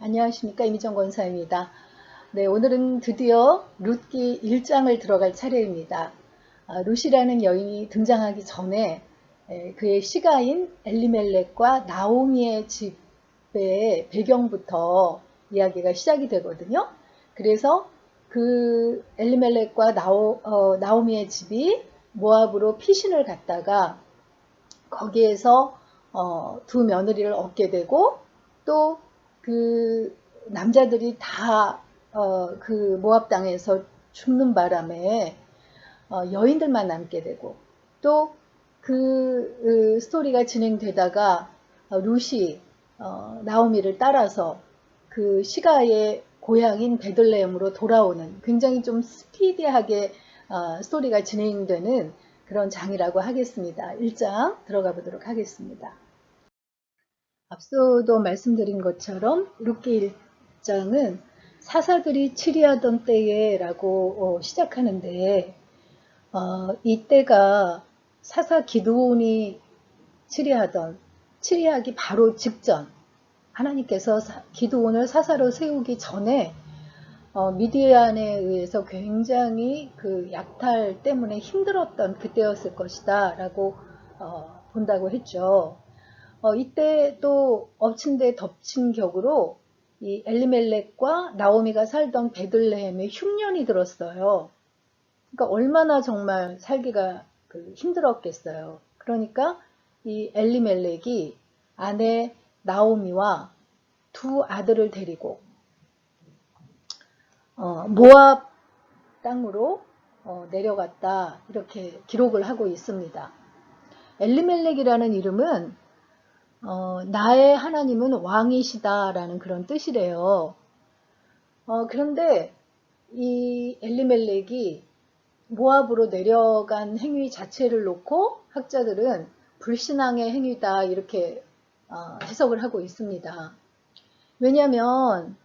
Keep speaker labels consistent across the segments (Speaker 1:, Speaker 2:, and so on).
Speaker 1: 안녕하십니까. 이미정 권사입니다. 네, 오늘은 드디어 룻기 1장을 들어갈 차례입니다. 룻이라는 여인이 등장하기 전에 그의 시가인 엘리멜렉과 나오미의 집의 배경부터 이야기가 시작이 되거든요. 그래서 그 엘리멜렉과 나오미의 집이 모압으로 피신을 갔다가 거기에서 두 며느리를 얻게 되고 또 그 남자들이 다 그 모압 땅에서 죽는 바람에 여인들만 남게 되고 또 그 스토리가 진행되다가 룻이 나오미를 따라서 그 시가의 고향인 베들레헴으로 돌아오는 굉장히 좀 스피디하게 스토리가 진행되는 그런 장이라고 하겠습니다. 1장 들어가 보도록 하겠습니다. 앞서도 말씀드린 것처럼 룻기 1장은 사사들이 치리하던 때에라고 시작하는데 이때가 사사 기드온이 치리하기 바로 직전, 하나님께서 기드온을 사사로 세우기 전에 미디안에 의해서 굉장히 그 약탈 때문에 힘들었던 그때였을 것이다 라고 본다고 했죠. 이때 또 엎친 데 덮친 격으로 이 엘리멜렉과 나오미가 살던 베들레헴에 흉년이 들었어요. 그러니까 얼마나 정말 살기가 힘들었겠어요. 그러니까 이 엘리멜렉이 아내 나오미와 두 아들을 데리고 모압 땅으로 내려갔다 이렇게 기록을 하고 있습니다. 엘리멜렉이라는 이름은 나의 하나님은 왕이시다 라는 그런 뜻이래요. 그런데 이 엘리멜렉이 모압으로 내려간 행위 자체를 놓고 학자들은 불신앙의 행위다 이렇게 해석을 하고 있습니다. 왜냐하면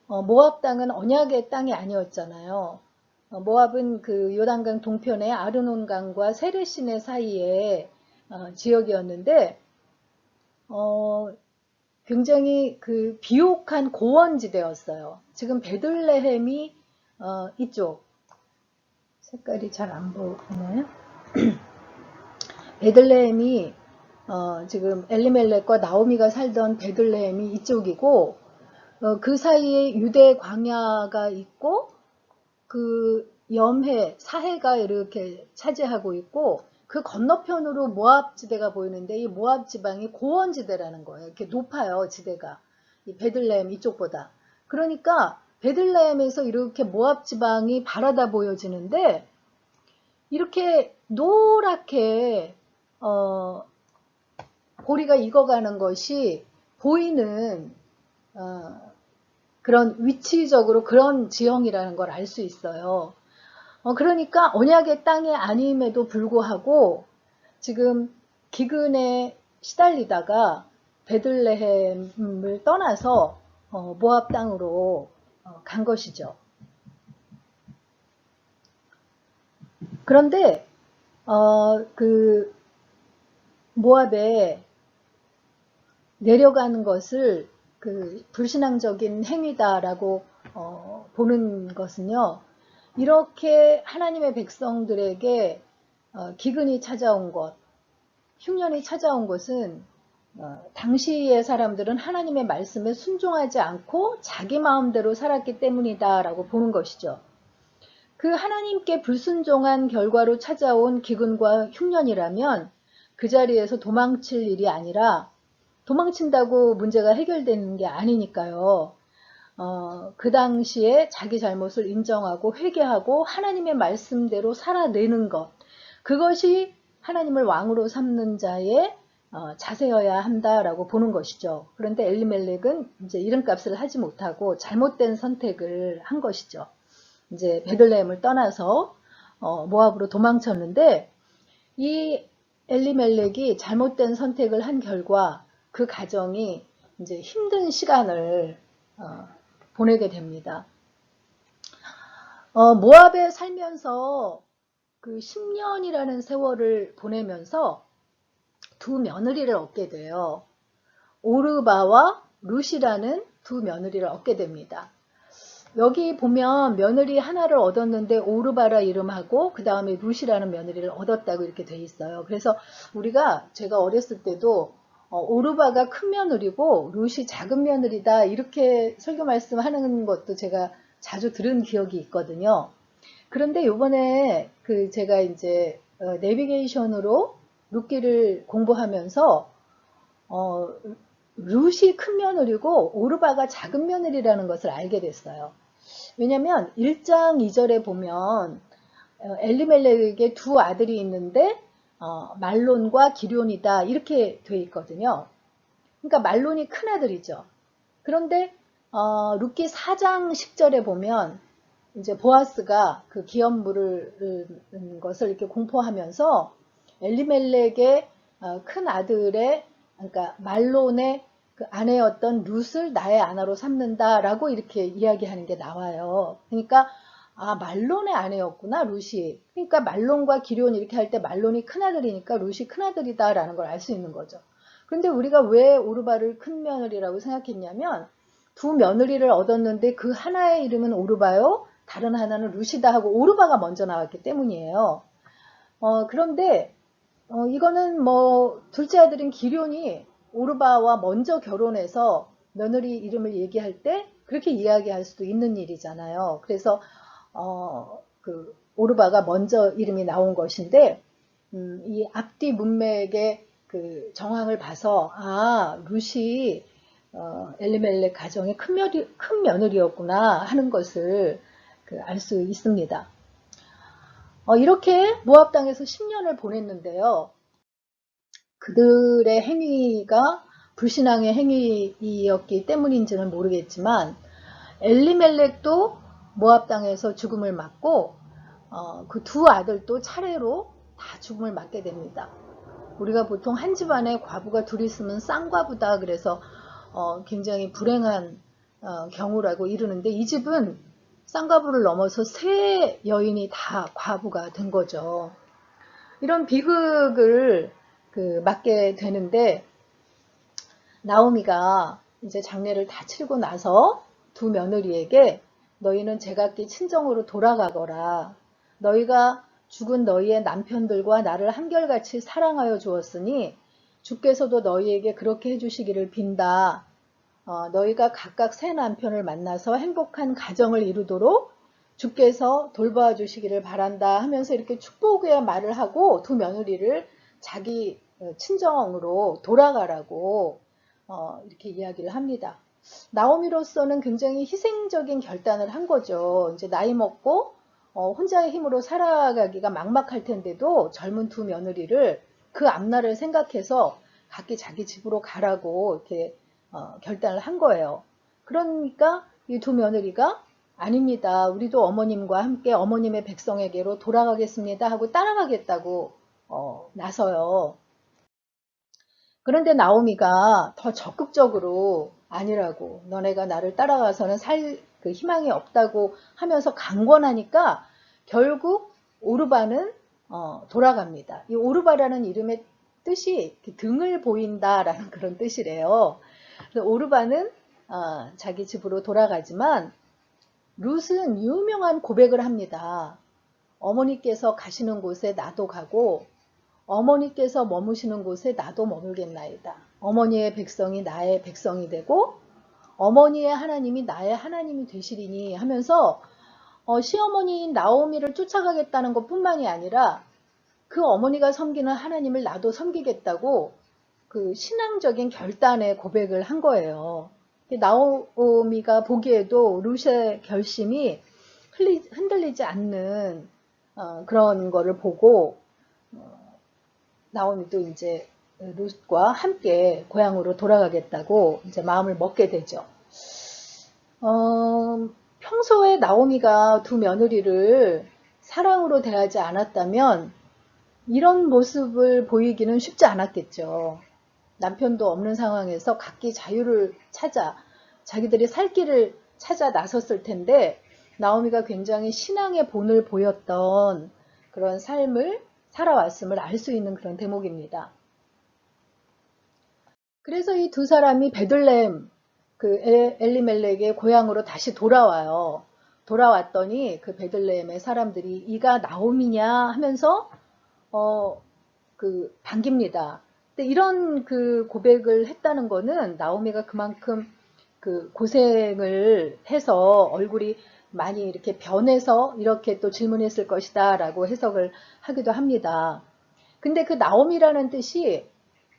Speaker 1: 모압 땅은 언약의 땅이 아니었잖아요. 모압은 그 요단강 동편의 아르논강과 세레시네 사이의 지역이었는데 굉장히 그 비옥한 고원지대였어요. 지금 베들레헴이 이쪽 색깔이 잘 안 보이나요? 베들레헴이 지금 엘리멜렉과 나오미가 살던 베들레헴이 이쪽이고 그 사이에 유대 광야가 있고 그 염해, 사해가 이렇게 차지하고 있고 그 건너편으로 모압 지대가 보이는데 이 모압 지방이 고원 지대라는 거예요. 이렇게 높아요, 지대가. 이 베들레헴 이쪽보다. 그러니까 베들레헴에서 이렇게 모압 지방이 바라다 보여지는데 이렇게 노랗게 보리가 익어가는 것이 보이는 그런 위치적으로 그런 지형이라는 걸 알 수 있어요. 그러니까 언약의 땅이 아님에도 불구하고 지금 기근에 시달리다가 베들레헴을 떠나서 모압 땅으로 간 것이죠. 그런데 그 모압에 내려가는 것을 그 불신앙적인 행위다라고 보는 것은요. 이렇게 하나님의 백성들에게 기근이 찾아온 것, 흉년이 찾아온 것은 당시의 사람들은 하나님의 말씀에 순종하지 않고 자기 마음대로 살았기 때문이다라고 보는 것이죠. 그 하나님께 불순종한 결과로 찾아온 기근과 흉년이라면 그 자리에서 도망칠 일이 아니라 도망친다고 문제가 해결되는 게 아니니까요. 그 당시에 자기 잘못을 인정하고 회개하고 하나님의 말씀대로 살아내는 것, 그것이 하나님을 왕으로 삼는 자의 자세여야 한다라고 보는 것이죠. 그런데 엘리멜렉은 이제 이름값을 하지 못하고 잘못된 선택을 한 것이죠. 이제 베들레헴을 떠나서 모압으로 도망쳤는데 이 엘리멜렉이 잘못된 선택을 한 결과 그 가정이 이제 힘든 시간을 보내게 됩니다. 모압에 살면서 그 10년이라는 세월을 보내면서 두 며느리를 얻게 돼요. 오르바와 룻이라는 두 며느리를 얻게 됩니다. 여기 보면 며느리 하나를 얻었는데 오르바라 이름하고 그 다음에 룻이라는 며느리를 얻었다고 이렇게 돼 있어요. 그래서 제가 어렸을 때도 오르바가 큰 며느리고 룻이 작은 며느리다 이렇게 설교 말씀하는 것도 제가 자주 들은 기억이 있거든요. 그런데 요번에 제가 이제 내비게이션으로 룻기를 공부하면서 룻이 큰 며느리고 오르바가 작은 며느리라는 것을 알게 됐어요. 왜냐면 1장 2절에 보면 엘리멜렉에게 두 아들이 있는데 말론과 기럧이다 이렇게 돼 있거든요. 그러니까 말론이 큰 아들이죠. 그런데 룻기 4장 10절에 보면 이제 보아스가 그 기업물을 것을 이렇게 공포하면서 엘리멜렉의 큰 아들의 그러니까 말론의 그 아내였던 룻을 나의 아내로 삼는다라고 이렇게 이야기하는 게 나와요. 그러니까 말론의 아내였구나 룻이. 그러니까 말론과 기럧 이렇게 할 때 말론이 큰아들이니까 룻이 큰아들이다라는 걸 알 수 있는 거죠. 그런데 우리가 왜 오르바를 큰 며느리라고 생각했냐면 두 며느리를 얻었는데 그 하나의 이름은 오르바요, 다른 하나는 룻이다 하고 오르바가 먼저 나왔기 때문이에요. 그런데 이거는 뭐 둘째 아들인 기럧이 오르바와 먼저 결혼해서 며느리 이름을 얘기할 때 그렇게 이야기할 수도 있는 일이잖아요. 그래서 그 오르바가 먼저 이름이 나온 것인데 이 앞뒤 문맥의 그 정황을 봐서 룻이 엘리멜렉 가정의 큰 며느리였구나 하는 것을 알 수 있습니다. 이렇게 모압 땅에서 10년을 보냈는데요. 그들의 행위가 불신앙의 행위였기 때문인지는 모르겠지만 엘리멜렉도 모압 땅에서 죽음을 맞고 그 두 아들도 차례로 다 죽음을 맞게 됩니다. 우리가 보통 한 집안에 과부가 둘이 있으면 쌍과부다 그래서 굉장히 불행한 경우라고 이르는데 이 집은 쌍과부를 넘어서 세 여인이 다 과부가 된 거죠. 이런 비극을 맞게 되는데 나오미가 이제 장례를 다 치르고 나서 두 며느리에게 너희는 제각기 친정으로 돌아가거라. 너희가 죽은 너희의 남편들과 나를 한결같이 사랑하여 주었으니 주께서도 너희에게 그렇게 해주시기를 빈다. 너희가 각각 새 남편을 만나서 행복한 가정을 이루도록 주께서 돌봐 주시기를 바란다 하면서 이렇게 축복의 말을 하고 두 며느리를 자기 친정으로 돌아가라고 이렇게 이야기를 합니다. 나오미로서는 굉장히 희생적인 결단을 한 거죠. 이제 나이 먹고 혼자의 힘으로 살아가기가 막막할 텐데도 젊은 두 며느리를 그 앞날을 생각해서 각기 자기 집으로 가라고 이렇게 결단을 한 거예요. 그러니까 이 두 며느리가 아닙니다. 우리도 어머님과 함께 어머님의 백성에게로 돌아가겠습니다 하고 따라가겠다고 나서요. 그런데 나오미가 더 적극적으로 아니라고 너네가 나를 따라가서는 살 그 희망이 없다고 하면서 강권하니까 결국 오르바는 돌아갑니다. 이 오르바라는 이름의 뜻이 등을 보인다라는 그런 뜻이래요. 그래서 오르바는 자기 집으로 돌아가지만 룻은 유명한 고백을 합니다. 어머니께서 가시는 곳에 나도 가고 어머니께서 머무시는 곳에 나도 머물겠나이다. 어머니의 백성이 나의 백성이 되고 어머니의 하나님이 나의 하나님이 되시리니 하면서 시어머니인 나오미를 쫓아가겠다는 것뿐만이 아니라 그 어머니가 섬기는 하나님을 나도 섬기겠다고 그 신앙적인 결단의 고백을 한 거예요. 나오미가 보기에도 룻의 결심이 흔들리지 않는 그런 거를 보고 나오미도 이제 룻과 함께 고향으로 돌아가겠다고 이제 마음을 먹게 되죠. 평소에 나오미가 두 며느리를 사랑으로 대하지 않았다면 이런 모습을 보이기는 쉽지 않았겠죠. 남편도 없는 상황에서 각기 자유를 찾아 자기들이 살 길을 찾아 나섰을 텐데 나오미가 굉장히 신앙의 본을 보였던 그런 삶을 살아왔음을 알 수 있는 그런 대목입니다. 그래서 이 두 사람이 베들레헴 그 엘리멜렉의 고향으로 다시 돌아와요. 돌아왔더니 그 베들레헴의 사람들이 이가 나오미냐 하면서 그 반깁니다. 근데 이런 그 고백을 했다는 거는 나오미가 그만큼 그 고생을 해서 얼굴이 많이 이렇게 변해서 이렇게 또 질문했을 것이다 라고 해석을 하기도 합니다. 근데 그 나오미라는 뜻이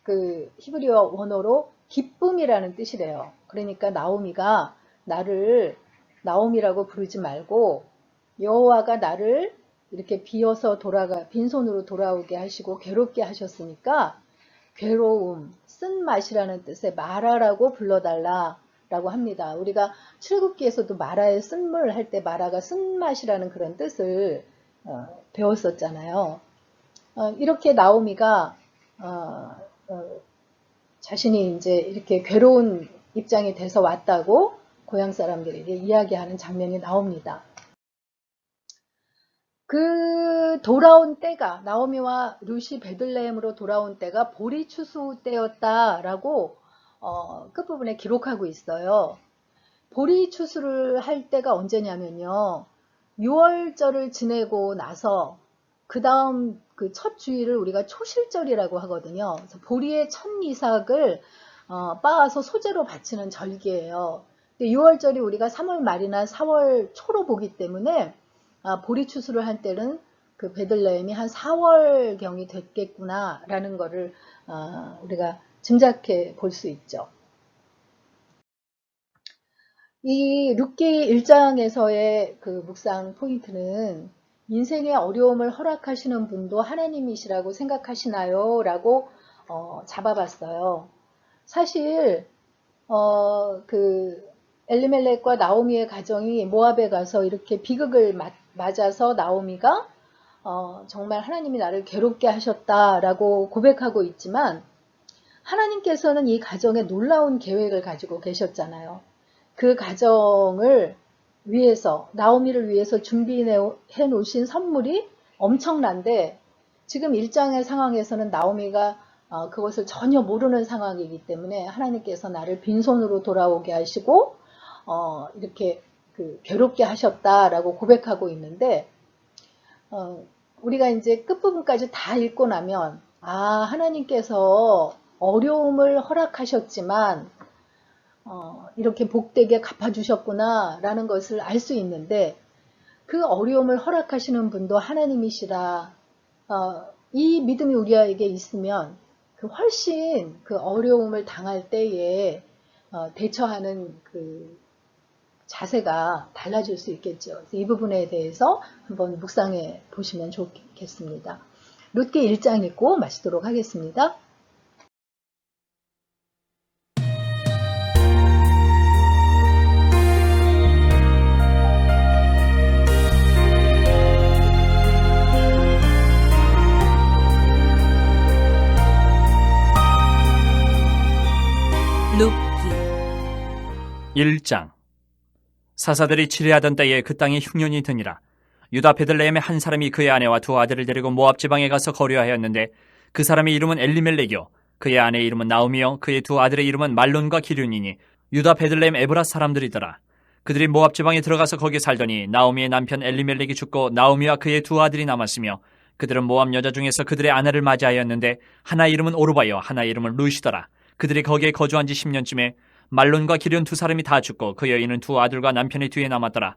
Speaker 1: 그 히브리어 원어로 기쁨이라는 뜻이래요. 그러니까 나오미가 나를 나오미라고 부르지 말고 여호와가 나를 이렇게 빈손으로 돌아오게 하시고 괴롭게 하셨으니까 괴로움, 쓴맛이라는 뜻의 마라라고 불러달라라고 합니다. 우리가 출애굽기에서도 마라의 쓴물 할 때 마라가 쓴맛이라는 그런 뜻을 배웠었잖아요. 이렇게 나오미가 자신이 이제 이렇게 괴로운 입장이 돼서 왔다고 고향 사람들에게 이야기하는 장면이 나옵니다. 그 돌아온 때가 나오미와 룻이 베들레헴으로 돌아온 때가 보리 추수 때였다라고 끝부분에 기록하고 있어요. 보리 추수를 할 때가 언제냐면요. 6월절을 지내고 나서 그 다음 그 첫 주일을 우리가 초실절이라고 하거든요. 그래서 보리의 첫 이삭을 빻아서 소재로 바치는 절기예요. 6월절이 우리가 3월 말이나 4월 초로 보기 때문에 보리 추수를 할 때는 그 베들레헴이 한 4월경이 됐겠구나라는 거를 우리가 짐작해 볼 수 있죠. 이 룻기 1장에서의 그 묵상 포인트는 인생의 어려움을 허락하시는 분도 하나님이시라고 생각하시나요? 라고 잡아봤어요. 사실 그 엘리멜렉과 나오미의 가정이 모압에 가서 이렇게 비극을 맞아서 나오미가 정말 하나님이 나를 괴롭게 하셨다라고 고백하고 있지만 하나님께서는 이 가정에 놀라운 계획을 가지고 계셨잖아요. 그 가정을 위해서 나오미를 위해서 준비해 놓으신 선물이 엄청난데 지금 1장의 상황에서는 나오미가 그것을 전혀 모르는 상황이기 때문에 하나님께서 나를 빈손으로 돌아오게 하시고 이렇게 괴롭게 하셨다라고 고백하고 있는데 우리가 이제 끝부분까지 다 읽고 나면 하나님께서 어려움을 허락하셨지만 이렇게 복되게 갚아주셨구나 라는 것을 알 수 있는데 그 어려움을 허락하시는 분도 하나님이시라 이 믿음이 우리에게 있으면 훨씬 그 어려움을 당할 때에 대처하는 그 자세가 달라질 수 있겠죠. 그래서 이 부분에 대해서 한번 묵상해 보시면 좋겠습니다. 룻기 1장 읽고 마치도록 하겠습니다.
Speaker 2: 룻기 1장. 사사들이 치리하던 때에 그 땅에 흉년이 드니라. 유다 베들레헴의 한 사람이 그의 아내와 두 아들을 데리고 모압 지방에 가서 거류하였는데 그 사람의 이름은 엘리멜렉이요 그의 아내의 이름은 나오미요 그의 두 아들의 이름은 말론과 기륜이니 유다 베들레헴 에브라 사람들이더라. 그들이 모압 지방에 들어가서 거기 살더니 나오미의 남편 엘리멜렉이 죽고 나오미와 그의 두 아들이 남았으며 그들은 모압 여자 중에서 그들의 아내를 맞이하였는데 하나의 이름은 오르바요 하나의 이름은 룻이더라. 그들이 거기에 거주한 지 10년쯤에 말론과 기륜 두 사람이 다 죽고 그 여인은 두 아들과 남편의 뒤에 남았더라.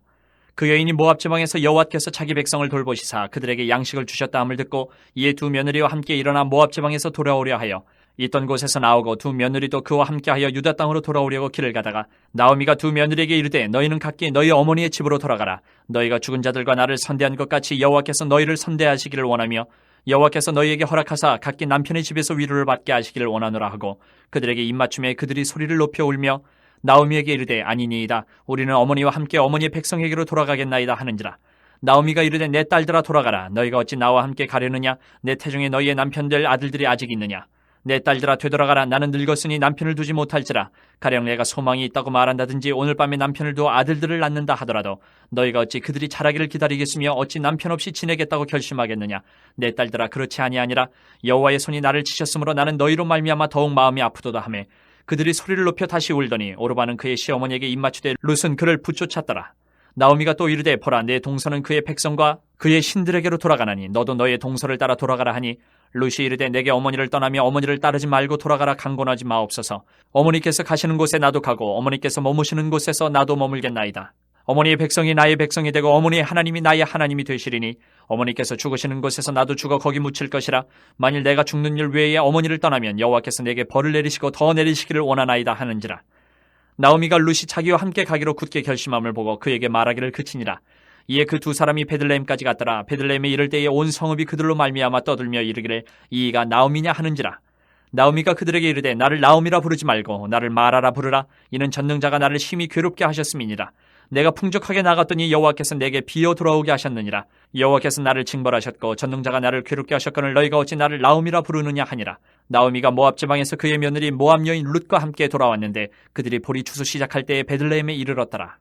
Speaker 2: 그 여인이 모압 지방에서 여호와께서 자기 백성을 돌보시사 그들에게 양식을 주셨다 함을 듣고 이에 두 며느리와 함께 일어나 모압 지방에서 돌아오려 하여 있던 곳에서 나오고 두 며느리도 그와 함께하여 유다 땅으로 돌아오려고 길을 가다가 나오미가 두 며느리에게 이르되 너희는 각기 너희 어머니의 집으로 돌아가라. 너희가 죽은 자들과 나를 선대한 것 같이 여호와께서 너희를 선대하시기를 원하며 여호와께서 너희에게 허락하사 각기 남편의 집에서 위로를 받게 하시기를 원하노라 하고 그들에게 입맞춤에 그들이 소리를 높여 울며 나오미에게 이르되 아니니이다. 우리는 어머니와 함께 어머니의 백성에게로 돌아가겠나이다 하는지라. 나오미가 이르되 내 딸들아 돌아가라. 너희가 어찌 나와 함께 가려느냐. 내 태중에 너희의 남편들 아들들이 아직 있느냐. 내 딸들아 되돌아가라. 나는 늙었으니 남편을 두지 못할지라. 가령 내가 소망이 있다고 말한다든지 오늘 밤에 남편을 두어 아들들을 낳는다 하더라도 너희가 어찌 그들이 자라기를 기다리겠으며 어찌 남편 없이 지내겠다고 결심하겠느냐. 내 딸들아 그렇지 아니하니라. 여호와의 손이 나를 치셨으므로 나는 너희로 말미암아 더욱 마음이 아프도다 하매 그들이 소리를 높여 다시 울더니 오르바는 그의 시어머니에게 입맞추되 룻은 그를 붙쫓았더라. 나오미가 또 이르되 보라 내 동서는 그의 백성과 그의 신들에게로 돌아가나니 너도 너의 동서를 따라 돌아가라 하니 룻이 이르되 내게 어머니를 떠나며 어머니를 따르지 말고 돌아가라 강권하지 마옵소서. 어머니께서 가시는 곳에 나도 가고 어머니께서 머무시는 곳에서 나도 머물겠나이다. 어머니의 백성이 나의 백성이 되고 어머니의 하나님이 나의 하나님이 되시리니 어머니께서 죽으시는 곳에서 나도 죽어 거기 묻힐 것이라. 만일 내가 죽는 일 외에 어머니를 떠나면 여호와께서 내게 벌을 내리시고 더 내리시기를 원하나이다 하는지라. 나오미가 룻이 자기와 함께 가기로 굳게 결심함을 보고 그에게 말하기를 그치니라. 이에 그 두 사람이 베들레헴까지 갔더라. 베들레헴에 이를 때에 온 성읍이 그들로 말미암아 떠들며 이르기를 이가 나오미냐 하는지라. 나오미가 그들에게 이르되 나를 나오미라 부르지 말고 나를 마라라 부르라. 이는 전능자가 나를 심히 괴롭게 하셨음이니라. 내가 풍족하게 나갔더니 여호와께서 내게 비어 돌아오게 하셨느니라. 여호와께서 나를 징벌하셨고 전능자가 나를 괴롭게 하셨거늘 너희가 어찌 나를 나오미라 부르느냐 하니라. 나오미가 모압 지방에서 그의 며느리 모압 여인 룻과 함께 돌아왔는데 그들이 보리 추수 시작할 때에 베들레헴에 이르렀더라.